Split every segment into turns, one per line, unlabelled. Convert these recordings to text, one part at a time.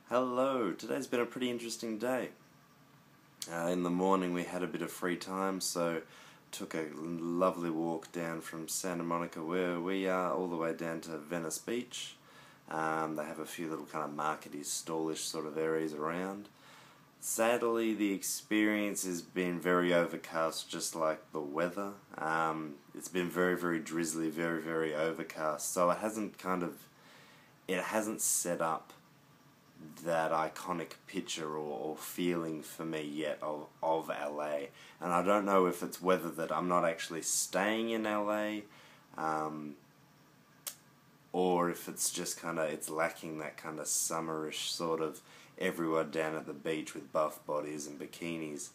Hello, today's been a pretty interesting day. In the morning we had a bit of free time, so took a lovely walk down from Santa Monica where we are all the way down to Venice Beach. They have a few little kind of markety, stallish sort of areas around. Sadly, the experience has been very overcast, just like the weather. It's been very, very drizzly, very, very overcast, so it hasn't set up that iconic picture or feeling for me yet of LA. And I don't know if it's whether that I'm not actually staying in LA, or if it's just it's lacking that kind of summerish sort of everyone down at the beach with buff bodies and bikinis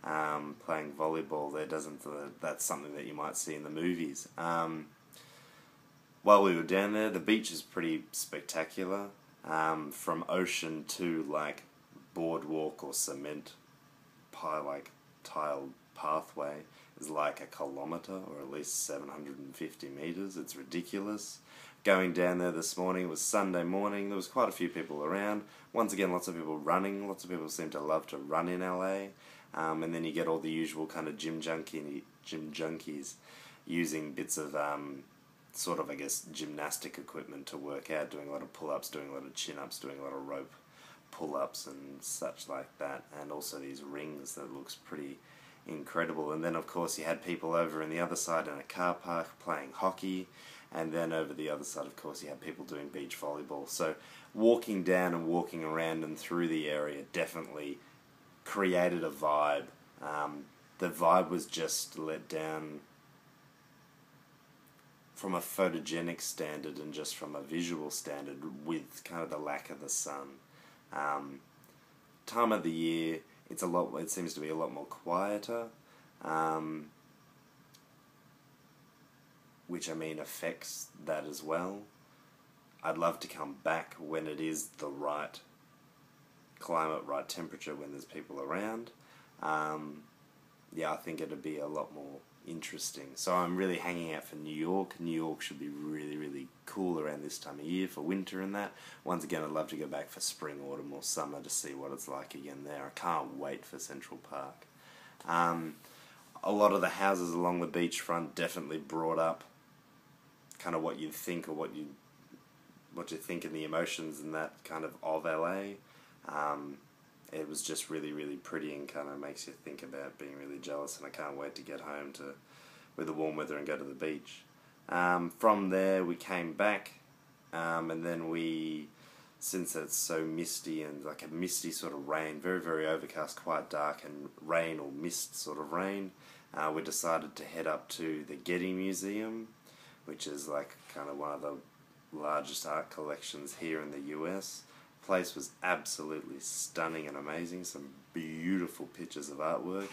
playing volleyball. That's something that you might see in the movies. While we were down there, the beach is pretty spectacular. From ocean to boardwalk or cement tiled pathway is like a kilometre, or at least 750 metres. It's ridiculous. Going down there this morning, it was Sunday morning, there was quite a few people around. Once again, lots of people running. Lots of people seem to love to run in LA. And then you get all the usual kind of gym junkies using bits of gymnastic equipment to work out, doing a lot of pull-ups, doing a lot of chin-ups, doing a lot of rope pull-ups and such like that, and also these rings that looks pretty incredible. And then of course you had people over in the other side in a car park playing hockey, and then over the other side of course you had people doing beach volleyball. So walking down and walking around and through the area definitely created a vibe. The vibe was just let down from a photogenic standard and just from a visual standard with kind of the lack of the sun. Time of the year, it seems to be a lot more quieter, which affects that as well. I'd love to come back when it is the right climate, right temperature, when there's people around. I think it'd be a lot more interesting. So I'm really hanging out for New York. New York should be really, really cool around this time of year for winter and that. Once again, I'd love to go back for spring, autumn or summer to see what it's like again there. I can't wait for Central Park. A lot of the houses along the beachfront definitely brought up kind of what you'd think, or what you think and the emotions and that kind of LA. It was just really, really pretty and kind of makes you think about being really jealous, and I can't wait to get home with the warm weather and go to the beach. From there we came back, and then since it's so misty and like a misty sort of rain, very, very overcast, quite dark, and rain or mist sort of rain, we decided to head up to the Getty Museum, which is like kind of one of the largest art collections here in the US. Place was absolutely stunning and amazing. Some beautiful pictures of artwork.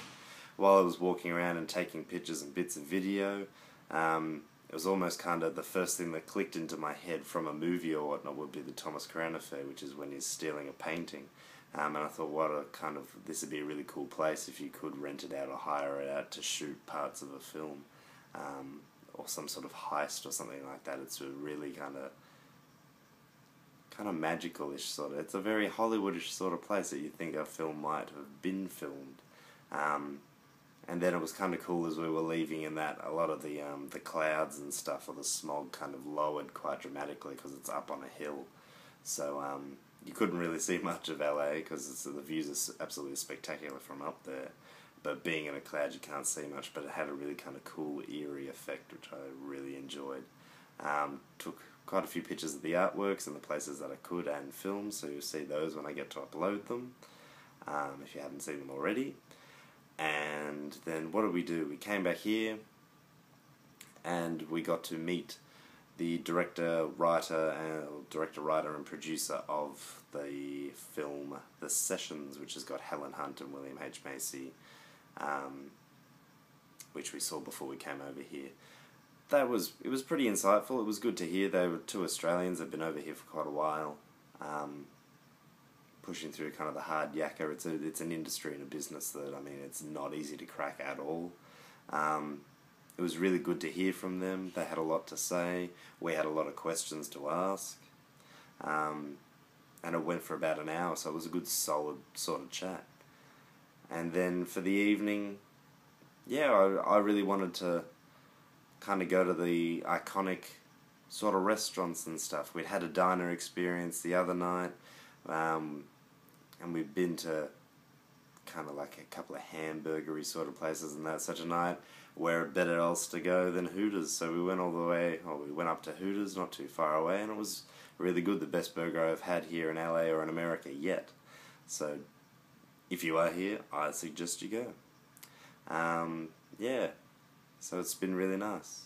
While I was walking around and taking pictures and bits of video, it was almost kind of the first thing that clicked into my head from a movie or whatnot would be the Thomas Crown Affair, which is when he's stealing a painting. And I thought, this would be a really cool place if you could rent it out or hire it out to shoot parts of a film, or some sort of heist or something like that. It's a really kind of magical-ish sort of. It's a very Hollywoodish sort of place that you think a film might have been filmed. And then it was kind of cool as we were leaving in that a lot of the clouds and stuff, or the smog, kind of lowered quite dramatically because it's up on a hill. So you couldn't really see much of LA because the views are absolutely spectacular from up there. But being in a cloud you can't see much, but it had a really kind of cool, eerie effect, which I really enjoyed. Took quite a few pictures of the artworks and the places that I could, and films, so you'll see those when I get to upload them, if you haven't seen them already. And then what did we do? We came back here and we got to meet the director, writer, and producer of the film The Sessions, which has got Helen Hunt and William H. Macy, which we saw before we came over here. It was pretty insightful. It was good to hear. They were two Australians. They've been over here for quite a while, pushing through kind of the hard yakka. It's an industry and a business that, it's not easy to crack at all. It was really good to hear from them. They had a lot to say. We had a lot of questions to ask. and it went for about an hour, so it was a good solid sort of chat. And then for the evening, yeah, I really wanted to kind of go to the iconic sort of restaurants and stuff. We'd had a diner experience the other night, and we've been to kind of like a couple of hamburgery sort of places and that such a night. Where better else to go than Hooters? So we went all the way, we went up to Hooters, not too far away, and it was really good. The best burger I've had here in LA or in America yet. So if you are here, I suggest you go. Yeah, so it's been really nice.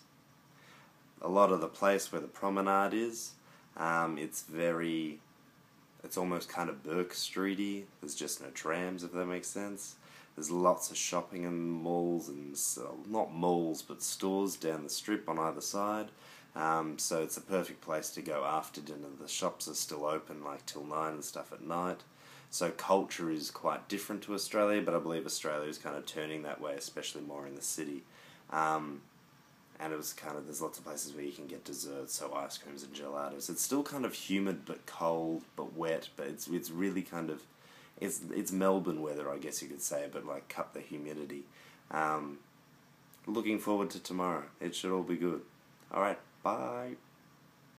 A lot of the place where the promenade is, it's almost kind of Burke Streety. There's just no trams, if that makes sense. There's lots of shopping and malls, and not malls, but stores down the strip on either side. So it's a perfect place to go after dinner. The shops are still open like till 9 and stuff at night. So culture is quite different to Australia, but I believe Australia is kind of turning that way, especially more in the city. And it was kind of, there's lots of places where you can get desserts, so ice creams and gelatos. It's still kind of humid but cold but wet, but it's really kind of, it's Melbourne weather, I guess you could say, but like cut the humidity. Looking forward to tomorrow. It should all be good. Alright, bye.